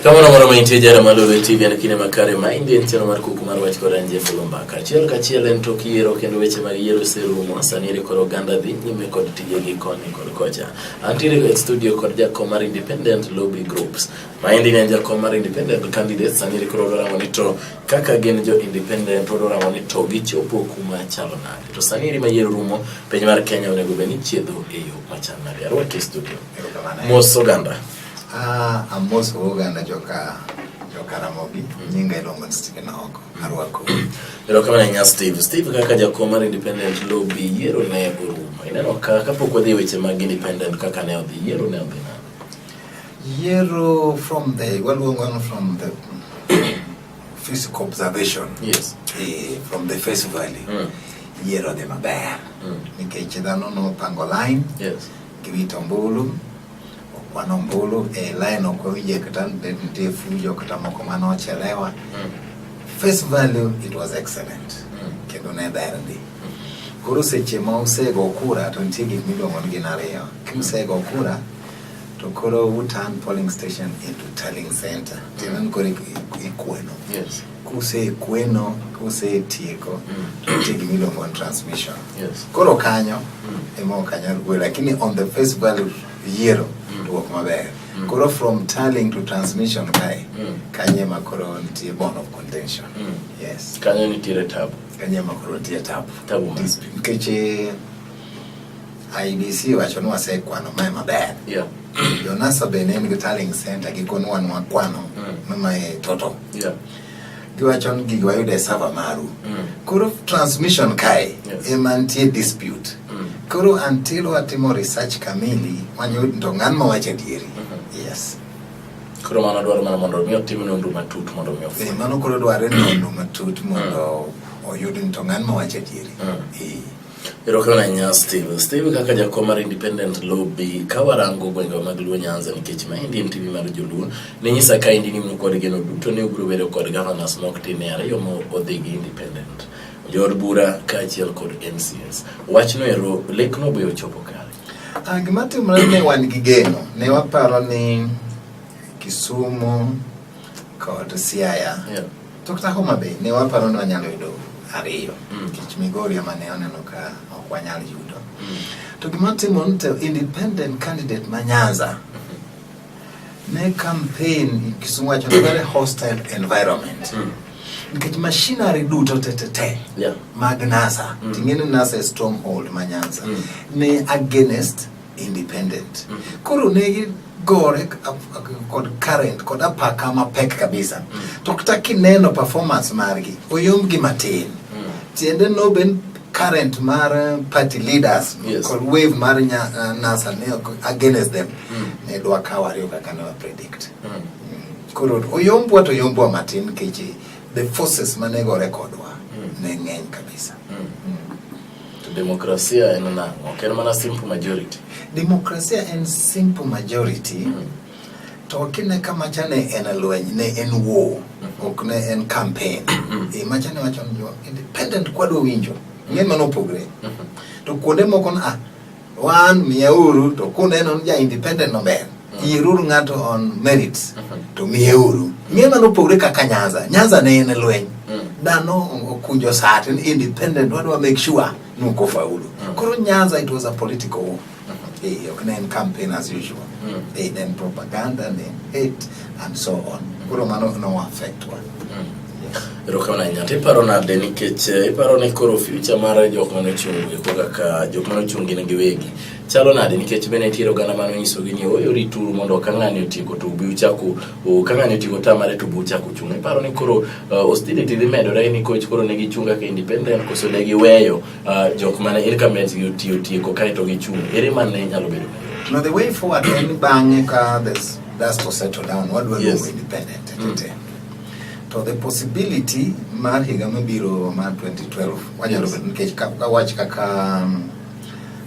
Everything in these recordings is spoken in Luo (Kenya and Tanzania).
Kama na mara mainti jara malolo TV na kine makare maindi ntino markuku marwach ko ranje fulomba kachiel en tokiero kendo weche mag yiero serumo sanire koro ganda dhi nyime kod tije gi koni kod kocha antire go studio kod jakom independent lobby groups maindi ne jakom independent candidates sanire koro dora monito kaka gen jo independent dora monito gichopo kuma chalo nade to sanire mayiero rumo piny mar Kenya onego beni chiedho e yo machal nade arwake studio moso ganda Amos Oganda joka Ramogi, nyinga ilongo Stephen Oko, Arwako. Kama na Steve kaka jakom independent lobby yiero ne uruma. Ineno kapo kwa dhi weche mag independent kaka ne odhi yiero ne odhi na. Yiero from the physical observation. Yes. From the face value. Yiero de maber. Nikech dhano no pango line. Yes. Giwito ombulu. Wanombulu line okwije kata nite fujo kata moko mano chelewa. Face value it was excellent. Kendo ne dherdi. Koro seche ma usego kura to nitie gik miluongo ni gin ariyo. Kisego kura to koro utan polling station into tallying center. Tinan koro ikweno. Yes. Kuse kweno, kuse tieko, nitie gik miluongo ni transmission. Yes. Koro kanyo emo kanyo ruwe lakini on the face value yiero work maber. Koro from tallying to transmission kai kanye makoro nitie bone of contention. Yes. Kanyo nitie tabu. Kanye makoro nitie tabu. Tabu. Keche IBC wacho nwa se kwano mae maber. Yeah. Jonasa benen gi tallying center gikonu wanwa kwano mama toto. Yeah. Giwacho gigi wayude server maru. Koro transmission kai emantie dispute. Koro until watimo research kamili wanyud ndo ng'an mawache dieri. Yes. Koro mano dwaro mana mondo mi otim nonro matut mondo mi ofweny. Mano koro dwaro nonro matut mondo oyud ndo ng'an mawache dieri. Erokana Steve kaka jakom independent lobby kawarango gwenge mag Luo Nyanza nikech maindi MTV mar joluo ne nyisa ka indi ni kod geno duto ne ubro bedo kod governors mokti ne ariyo mo odhi gi independent jor bura kaachiel kod NCS wachno ero lekno boyo chopo kare. Gima timore ne wan gi geno ne waparo ni Kisumu kod Siaya to kata Homa Bay ne waparo ni wanyalo yudo ariyo kich Migori mane oneno ka ok wanyal yudo. To gima timore independent candidate ma Nyanza ne campaign Kisumu wacho very hostile environment. Nikech machinery duto tete mag NASA tingene NASA stronghold ma Nyanza ne against independent. Koro ne gore kod current kod apaka mapek kabisa. To kata kineno performance margi oyom gi matin. Tiende no ben current mar party leaders kod wave mar NASA ne against them ne dwa kawari kaka ne predict. Koro oyombwa matin keche the forces manego recordwa ne ng'eny kabisa. To demokrasia en na ok en mana simple majority. Demokrasia en simple majority. To kine kama chane en lweny ne en war ok ne en campaign. Machane wacho ni independent kwadwa winjo ng'eny mano pogre. To kuonde moko na wan miyauru to kuneno ja independent no ber. Yiruru ng'ato on merits to miyeuru. Ng'ema no pogre kaka Nyanza ne en lweny. Dano okunjo sat independent wadwa make sure nuko faulu. Koro Nyanza it was a political war. Ok ne en campaign as usual. Then propaganda, then hate and so on. Koro mano no affect one. Erokana nyate paro na de nikech paro ne koro future mar jok mane chungi kaka jok mane chungi ne giwegi chalo nade nikech bene tiro gana mano nyiso gi ni oyo rituru mondo ka ng'ani otiko to bi uchaku ka ng'ani otiko tamare to bi uchaku chung. Paro ni koro hostility dhi medore ni coach koro ne gichunga ka independent koso ne giweyo jok mane incumbent otiko kae to gichung. Ere man ne nyalo bedo. No, the way forward en bang'e ka that's to settle down what we do independent. To the possibility mar higa mabiro mar 2012 wanyalo bedo nikech kawach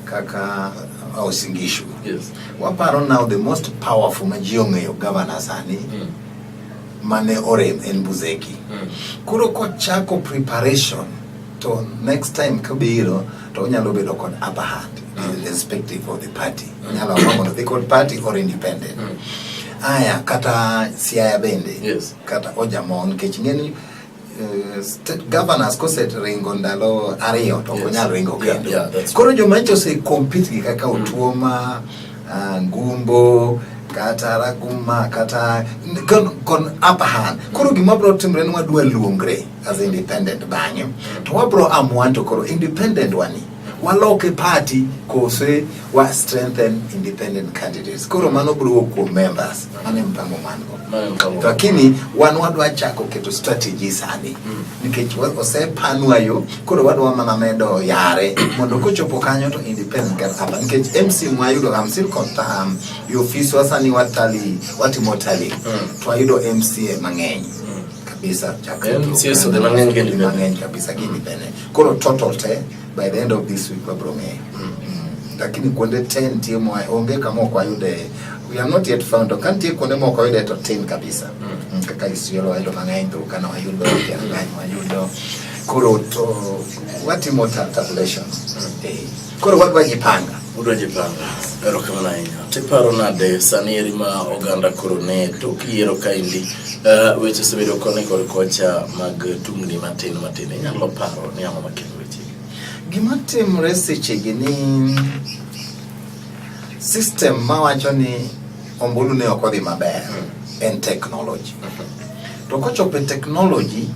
kaka Uasin-Gishu. Yes. Waparo now the most powerful majiongeyo governor sani mane orem en Buzeki. Kuro kochako preparation to next time kabiro to onyalo bedo kod upper hand irrespective of the party. Onyalo amongo the party or independent. aya kata Siaya bende Yes. kata Ojamon kechingeni state governors koset ringo ndalo ariyo to konyal ringo kendo. Koro jomancho se compete gi kaka Otuoma, Ngumbo, kata Raguma, kata kon upper hand. Koro gimabro timre ni wadwa luongre as independent bang'e. To wabro amwanto koro independent wani. Waloke party kose wa strengthen independent candidates. Koro mano bro ko members. Mane mpango mango. Lakini wadwa chako keto strategy sani. Nikech osepanwa yo koro wadwa mana medo yare mondo kochopo kanyo to independent kan hapa. Nikech MC mwayudo amsil konta yo office wasani watimotali. To ayudo MCA mang'eny. Kabisa chako. MCA so the mang'eny kabisa independent. Koro total te by the end of this week wabrome. Lakini kwende 10 timu onge kama kwa yude we are not yet found. Kanti kwende mo kwa yude to 10 kabisa. Kaka Isiolo ayudo mang'eny to kana ayudo ayudo koro to watimo tabulation. Koro wadwa jipanga. Ero kama na inya. Tiparo nade sanieri ma oganda koro ne to kiero kaindi weche sebedo kone kod kocha mag tungni matin nyalo paro ni amo makelo weche. Gima timre sechegi ni system mawacho ni ombulu ne okodhi maber en technology. To kochope technology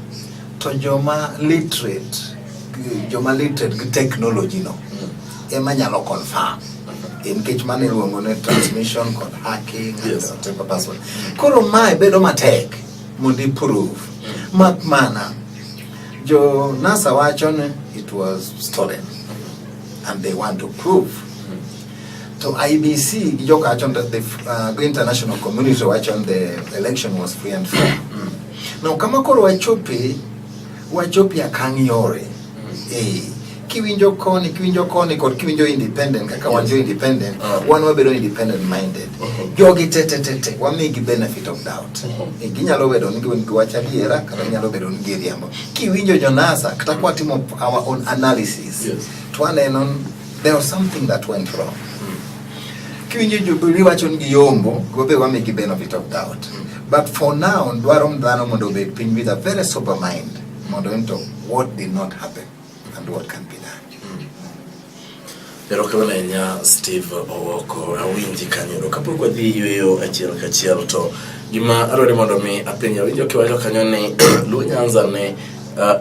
to joma literate gi technology no ema nyalo confirm in case mane luongo ne transmission kod hacking and type of password. Koro mae bedo matek mondi prove mana jo NASA wacho ne it was stolen and they want to prove to IBC joka wacho that the international community wacho the election was free and fair. Now kama koro wachopi akang yore kiwinjo koni kod kiwinjo independent kaka wanjo independent one wabedo independent minded jogi tete wamigi benefit of doubt ginyalo bedo ni giwacha diera kata nyalo bedo ni giriambo kiwinjo jonasa kata kwa timo our own analysis to aneno there was something that went wrong kiwinjo Jubilee wacho ni giyombo gobe wamigi benefit of doubt but for now dwaro mdhano mondo obed piny with a very sober mind mondo into what did not happen and what can be done. Ero kama nya Steve Owoko awinji kanyo kapok wadhi yueyo achiel kachiel to gima arore mondo mi apenya winjo kiwacho kanyo ni Lunyanza ne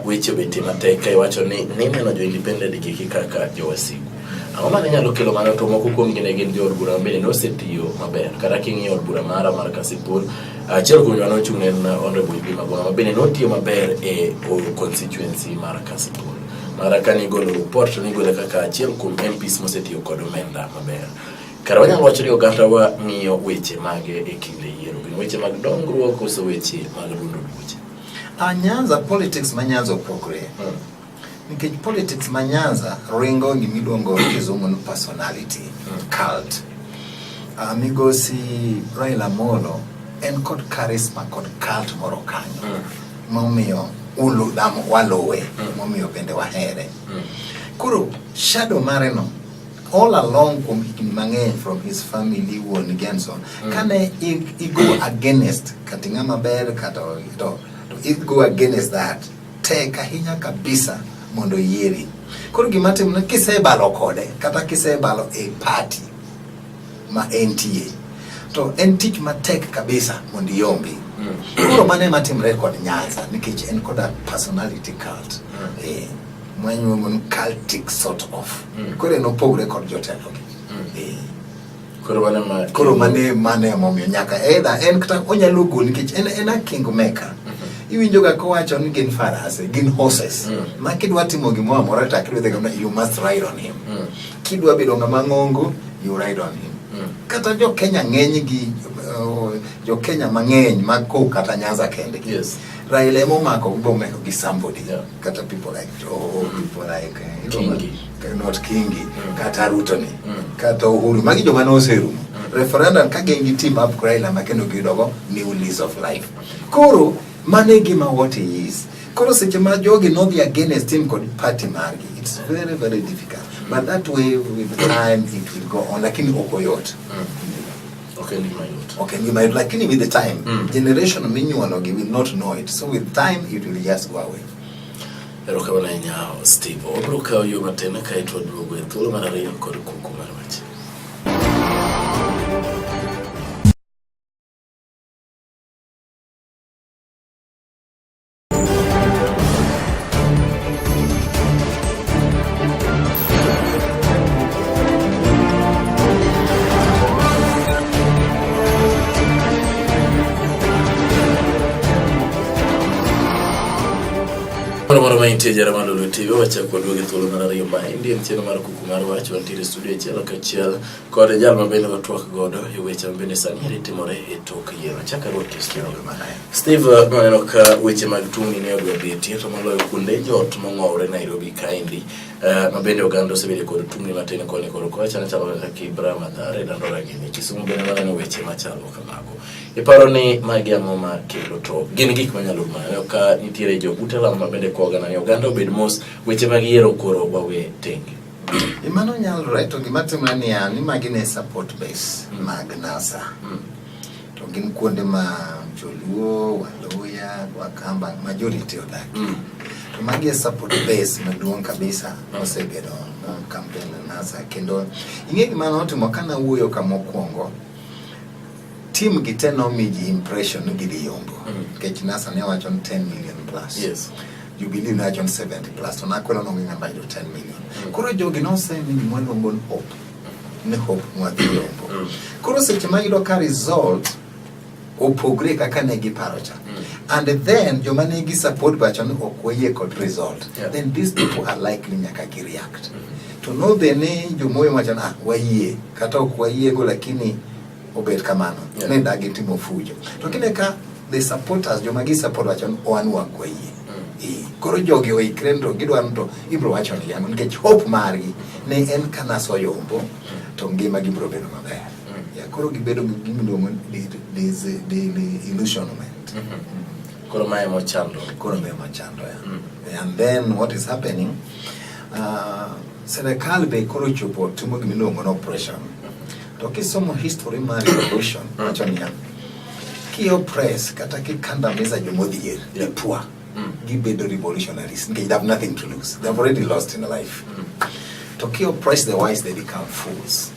weche beti matek kai wacho ni neno jo independent giki kaka jo wasigu. Ang'oma nyalo kelo mano to moko kuom gin jo od bura mbele no setiyo maber kata king'iyo od bura mar Kasipul achiel kuom jano chung'ne na honorable Bima Bwana mabende notiyo maber e constituency mar Kasipul. Marakani golo report ni gole kaka achiel kuom MPs mosetiyo kod omenda maber. Kara wanyalo wacho ni oganda wa ng'iyo weche mage e kinde yiero gin weche mag dongruok koso weche mag dundo duche. Nyanza politics manyanza opogore. Nikech politics manyanza ringo ni miluongo kizungu personality cult. Migosi Raila Amolo en kod charisma kod cult moro kanyo. Momiyo ulu damo walowe momiyo bende wahere. Kuro shadow mareno all along from mang'eny from his family won Genson kane he go against katinga maber kata to he go against that take ahinya kabisa mondo yieri. Koro gimatim na kisebalo kode kata kisebalo a party ma NTA to en tich matek kabisa mondo yombi. Koro mane matim record Nyanza nikech en koda personality cult. Mwanyo mon cultic sort of. Koro no pogre kod jotelo. Koro mane momiyo nyaka either en kata onyalo go nikech en a king maker. Iwinjo ga kowacho ni gin farase, gin horses. Ma kidwa timo gimoro amora ta kidwa you must ride on him. Kidwa bedo ng'ama ng'ongo, you ride on him. Kata jo Kenya ng'eny gi jo Kenya mang'eny mako kata Nyanza kende. Yes. Raila momako bomeko gi somebody. Kata people like people like Kingi. Not Kingi, kata Ruto ni. Kata Uhuru magi jo manoserumo. Referendum ka gengi team up Raila makendo gidogo new lease of life. Koro mane gima what he is. Koro seche ma jogi no be against him kod party margi. It's very very difficult. But that way with time it will go on lakini okoyot. Okay, you might not. Okay, you might like with the time. Generation minyuologi will not know it. So with time it will just go away. Eroka wana nyao Steve. Obruka uyo matena kaitwa dugo thuolo mar ariyo kod kuku mar wach. Mainte jara Malolo TV wacha kwa duoge thuolo mar ariyo ma ndiye mtieno mar kuku mar wach wantiere studio chielo kachiel kod jal mabende watwak godo e weche mabende sani timore e tok yiero. Chaka ruote studio. Steve, maneno ka weche mag tungni ne odwa betie to maloyo kunde jot mong'owre Nairobi kaendi mabende oganda osebedo kod tungni matin koni kod kocha na chalo kaka Kibra, Mathare, Dandora gini Kisumu bende maneno weche machalo kamago. Iparo ni magi ang'o ma kelo to gin gik manyalo maneno ka nitiere jo utela mabende koga na oganda obed mos weche mag yiero koro wawe tenge. Imano nyalore to gima timore ni ani magi ne support base mag NASA. To gin kuonde ma Joluo, Waluya, Wakamba majority odak. To magi e support base maduong' kabisa osebedo campaign na NASA kendo ing'e gima notimo kana wuoyo kamokwongo. Team giteno miji impression gidi yombo. Kech NASA ne wacho 10 million plus. Yes. Jubilee na wacho 70 plus. To nakwelo no ng'amba 10 million. Koro jogi no se ni mwana ngon hope. Ne hope mwadhi yombo. Koro seche ma yudo ka result opogre kaka ne giparocha. And then joma ne gi support bacho ni okwoyie kod result. Then these people are likely nyaka gi react. To know the ne jomoyo macho na wayie kata okwayie go lakini obet kamano ne dagi timo fujo to kine ka the supporters joma gi support wachon oanwa kwa yie koro jogi oikrendo gidwa to ibro wacho ni yango nikech hope margi ne en kana so yombo to ngima gi bro bedo maber ya koro gibedo gimiluongo the illusionment koro mae mochando ya and then what is happening serikali be koro chopo timo gimiluongo no operation. Okay, some history mar revolution wachonia kio press kata kikandamiza jomodhier ipwa gibedo revolutionaries they have nothing to lose, they have already lost in life. To kio press the wise they become fools.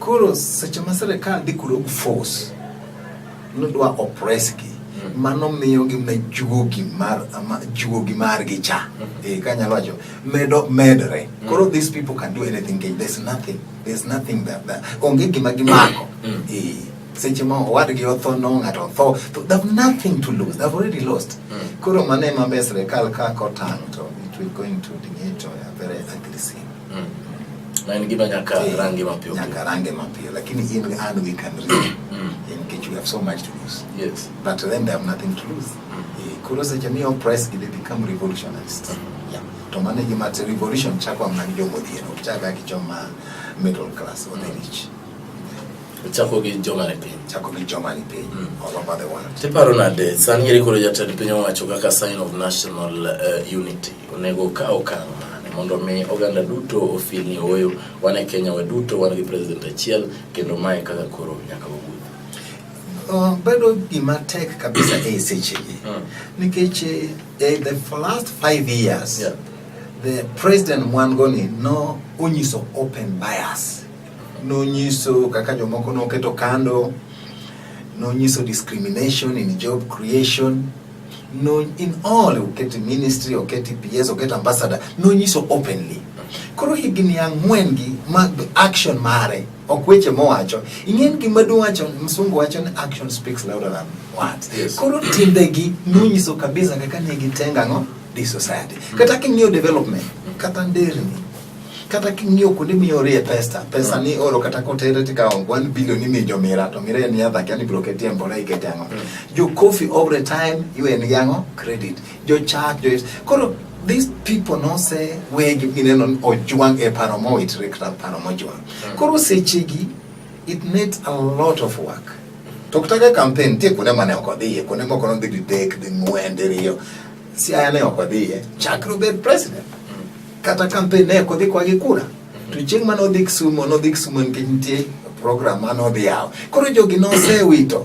Kuro seche ma serikal dhi kuro force nodwa oppress gi mano miyo gi na juogi mar gi cha kanyalo wacho medre. Koro these people can do anything. There's nothing that onge gima gimako seche ma wadgi otho no ng'ato tho, they have nothing to lose, they've already lost. Koro mane mabe serikal ka kotang to it will going to lead to a very ugly scene. Na ingima nyaka rangi mapio lakini in we can read in case you have so much to lose. Yes, but then they have nothing to lose. Kuro seche mi oppress they become revolutionists. To manage mat revolution chakwa mnanjo modhiero chaka kichoma middle class or the rich. Chako gi joma ne piny all over the world. Tiparo nade sani eri koro jatend piny owacho kaka sign of national unity onego ka okang' mane mondo mi oganda duto ofil ni oyo wane Kenya we duto wan gi president achiel kendo mae kaka koro nyaka wabudhi. Bedo gima tek kabisa seche gi nikech the last 5 years the president Mwangoni no onyiso open bias, no nyiso kaka jomoko no keto kando, no nyiso discrimination in job creation, no in all uketi ministry uketi PS uketi ambassador no nyiso openly. Koro higini ang'wen gi mag action mare okweche mowacho ing'en gima duwacho msungu wacho ni action speaks louder than words. Koro timbegi no nyiso kabisa kaka ne gitenga ngo the society. Kata king'io development kata nderni kata king'io kuonde miyore pesa ni oro kata kotere tika 1 billion ni jomira to mire ni adha kani broketie mbora iketango jo coffee over time you en yango credit jo charge koro these people no say we gineno ojuang e paromo it recta paromo juang koro sechigi it needs a lot of work. Tokutaka campaign tie kuna mane okodhie kuna moko no dhi tek dhi ng'wenderio si ayane okodhie chakro bed president kata campaign ne kodhi kwa gikura to chieng' mano dhi Kisumo nikech program mano dhiao. Koro jogi no sewito.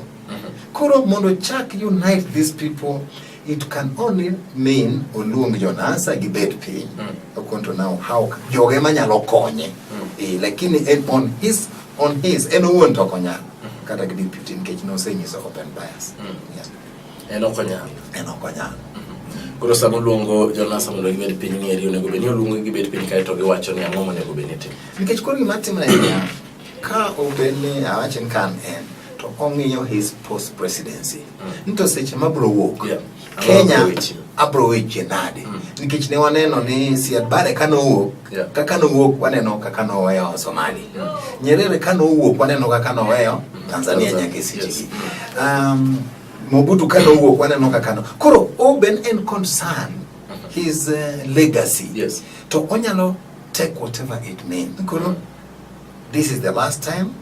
Koro mondo chak unite these people, it can only mean oluong Jonasa gi bet piny. Okonto now how joge manyalo konye. Lakini on his en owuon to okonyal. Kata gi deputy nkech no senyiso open bias. En okonyal. Koro sama luongo Jonasa mondo gibed piny ng'eri onego bed ni oluongo gibed piny kae to giwacho ni ang'o monego bed ni tim. Nikech koro gima timre en ka obed ni awachen kan en to ong'iyo his post presidency. Nito seche mabro wuok. Kenya abro weche nade. Nikech ne waneno ni Siad Barre kano wuok, kaka no wuok waneno kaka no weyo Somali. Nyerere kano wuok waneno kaka no weyo Tanzania nyaka sichigi. Mobutu kano wuok waneno kaka no. Koro oben en concern his legacy. Yes. To onyalo take whatever it means. Koro this is the last time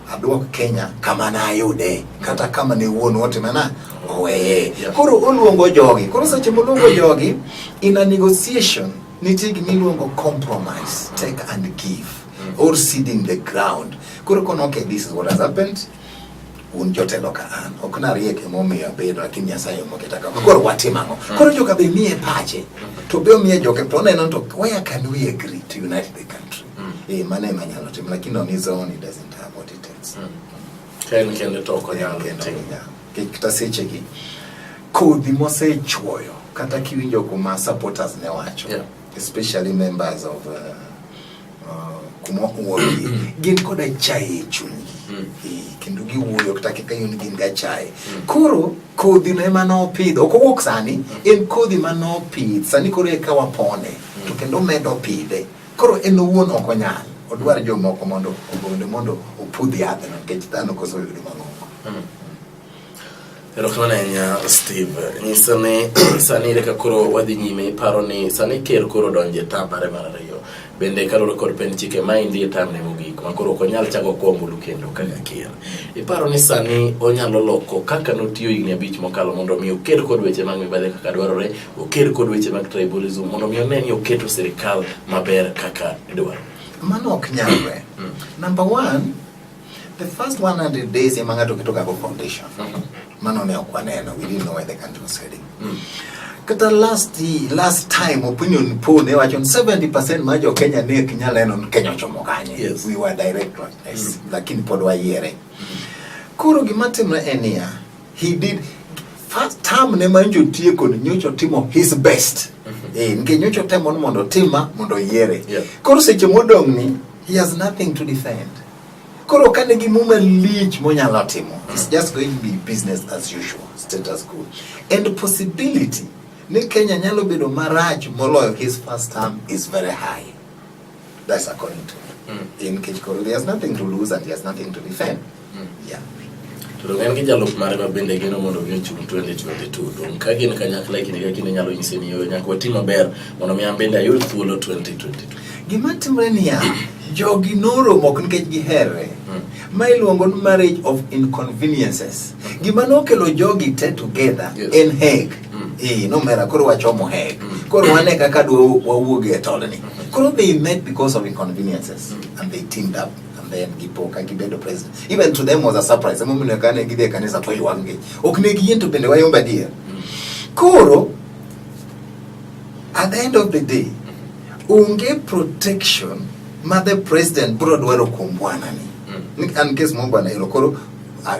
aduok Kenya kama na ayude kata kama ne wuon wote mana oweye. Koro oluongo jogi. Koro seche moluongo jogi in a negotiation nitie gima iluongo compromise, take and give, or seeding the ground. Koro kono okay, this is what has happened. Un jotelo ka an ok na rieke momiyo bedo lakini Nyasaye moketa ka koro watimango. Koro joka be mie pache to be mie joka to neno to where can we agree to unite the country? Mane manyalo tim lakini on his own he doesn't have what it takes. Kende to okonyal. Kita seche gi kodhi mose chuoyo kata kiwinjo kuma supporters ne wacho, especially members of kuma uogi gin koda chai chunyi. Kendo giwuoyo kata kaka yun gin ga chai. Koro kodhi no ema no pidho ok owuok sani, en kodhi mano pidh sani koro eka wapone to kendo medo pidhe. Koro en owuon okonyal odwar jomoko mondo opudh yath no nikech dhano koso yudo mamoko. Erokamano Steve, nyisane sani reka koro wadhi nyime paro ni sani ker koro donje tamare mar ariyo. Bende kaloro kod pen chike maindi tamne mogik ma koro konyal chako kombulu kendo kaka ker. Iparo ni sani onyalo loko kaka notiyo higni 5 mokalo mondo mi oker kod weche mag mibadhi kaka dwarore, oker kod weche mag tribalism mondo mi one ni oketo sirikal maber kaka dwaro. Mano ok nyalre. Number one, the first 100 days emanga kitoka go foundation. Mano ne okwaneno, we didn't know where the country was heading. Kata last time opinion poll ne wacho 70% majo Kenya ne kinyaleno Kenya chomo kanye. Yes. We were direct lakini pod wayiere. Koro gima timre enia, he did first term ne manjo tie kod nyocho timo his best. Nke nyocho temo mondo tima mondo yiere. Koro seche modong ni he has nothing to defend. Koro kane gi muma lich monyalo timo. It's just going to be business as usual, status quo. And the possibility ne Kenya nyalo bedo marach moloyo his first term is very high. That's according to him. In Kechkoro, he has nothing to lose and he has nothing to defend. Yeah. To ngen ki jalop mare mabende gino mondo mi chung 2022 don ka gin kanyakla ikini ka kine nyalo nyise ni yo nyako timo ber mondo mi ambende ayud thuolo 2022. Gima timre niya jogi noro mok nikech giherre. Ma iluongo ni marriage of inconveniences. Gima nokelo jogi te together in Hague. No mera koro wachomo Hague. Koro wane kaka dwo wawuoge tolni. Koro they met because of inconveniences and they teamed up. Then gipoka gibedo president. Even to them was a surprise. Emo mino kane gide kanisa to ywange. Okne giyento bende wayomba dia. Koro at the end of the day unge protection mother president bro dwaro kumbwana ni. In case mbwana ilo koro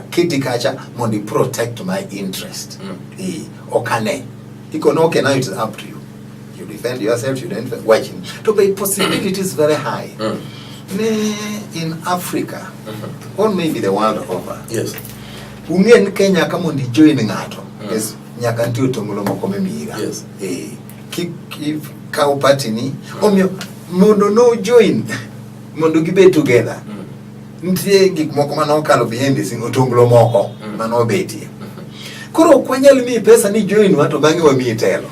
kiti kacha mondi protect my interest. Okane. Iko no okay, now it's up to you. You defend yourself, you don't watching. To be possibilities very high. In Africa, or maybe the world over. Yes. Ungen Kenya kama ndi join ngato. Yes. Nyaka ndio tongulo mokome miga. Yes. Keep cow party ni. Omyo mondo no join. Mondo gibe together. Ntie gik moko mano kalo behind the scene otongulo moko mano beti. Koro kwanyal mi pesa ni join wato bangi wa mi telo.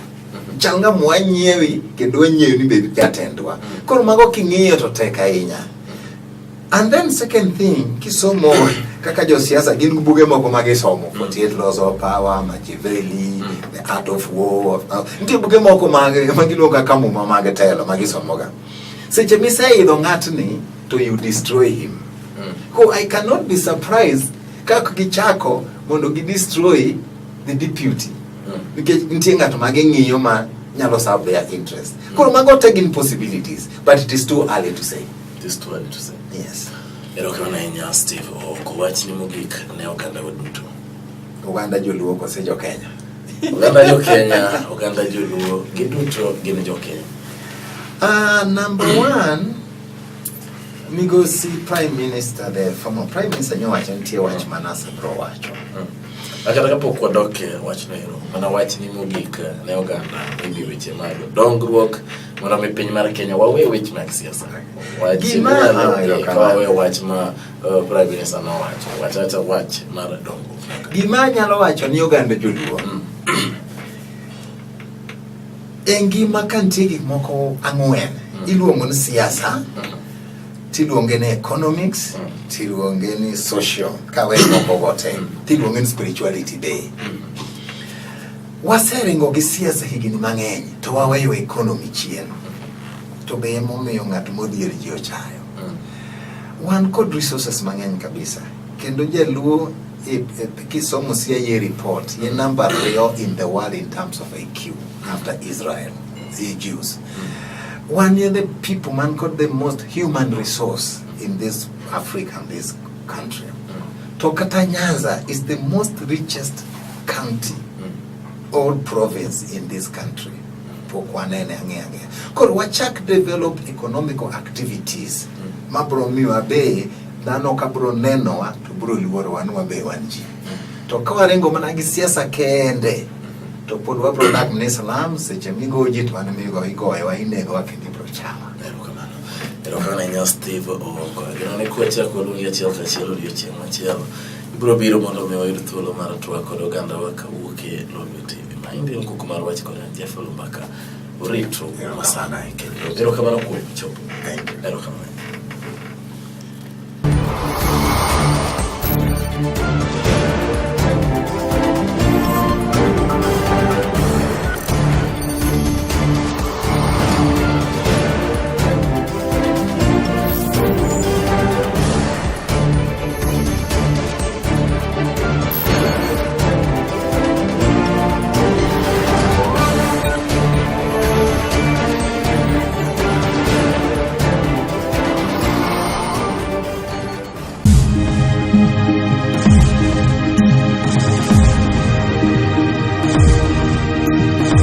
Changa mwanyiewi kendo nyiewi ni bebi jatendwa. Koro mago kingiyo to teka inya. And then second thing, kisomo kaka jo siasa gin buge moko magisomo 48 laws of power, Machiavelli, the art of war. Nti buge moko magilo kaka muma magetelo magisomo ga. Seche misei do ngatni to you destroy him. Ko I cannot be surprised kaka gichako mondo gi destroy the deputy. Because nitie ng'ato mageng'iyo ma nyalo serve their interest. Koro mago taking possibilities, but it is too early to say. It is too early to say. Yes. Erokamano Steve Okowachni mogik ne oganda waduto. Oganda joluo kose jo Kenya. Oganda jo Kenya, oganda joluo, giduto gin jo Kenya. Number one, Migosi Prime Minister, the former Prime Minister nyowacho nitie wach Manase bro wacho. Akata kapok wadoke wachno ero, mana wachni mogik ne oganda ewi weche mag dongruok mondo mi piny mar Kenya wawe weche mag siasa. Wawe wach ma Prime Minister nowacho, wachacha wach mar dongruok. Gima nyalo wacho ni oganda joluo. Engima kantie gik moko ang'wen, iluongo ni siasa, tiluonge ni economics, tiluonge ni social, kawe moko gote, tiluonge ni spirituality day. Waseringo gi siasa higni mang'eny, to waweyo economy chien. To be emomiyo ng'at modhier ji ochayo. Wan kod resources mang'eny kabisa. Kendo jaluo kisomo CIA report, ye number 2 in the world in terms of IQ after Israel, the Jews. One year the people man got the most human resource in this Africa, this country. Tokata Nyanza is the most richest county or province in this country. Kor wachak develop economical activities. Mabro miwa be nano kabro neno wa to bro luoro wanwa be wanji. To kawarengo mana gi siasa kende. To pod wabro dak ne salam seche migo jitu wana migo igoe wa inego wa kendi bro chama. Erokamano Steve Oko. Gino ne kuacha kolungi achiel kachiel odiochieng' machielo. Ibro biro mondo mi wayud thuolo mar twak kod oganda wa kawuok e Lolwe TV. Maindi nkuku mar wach kod Jeff Lumbaka. Urito masana. Erokamano kuom chopo. Erokamano.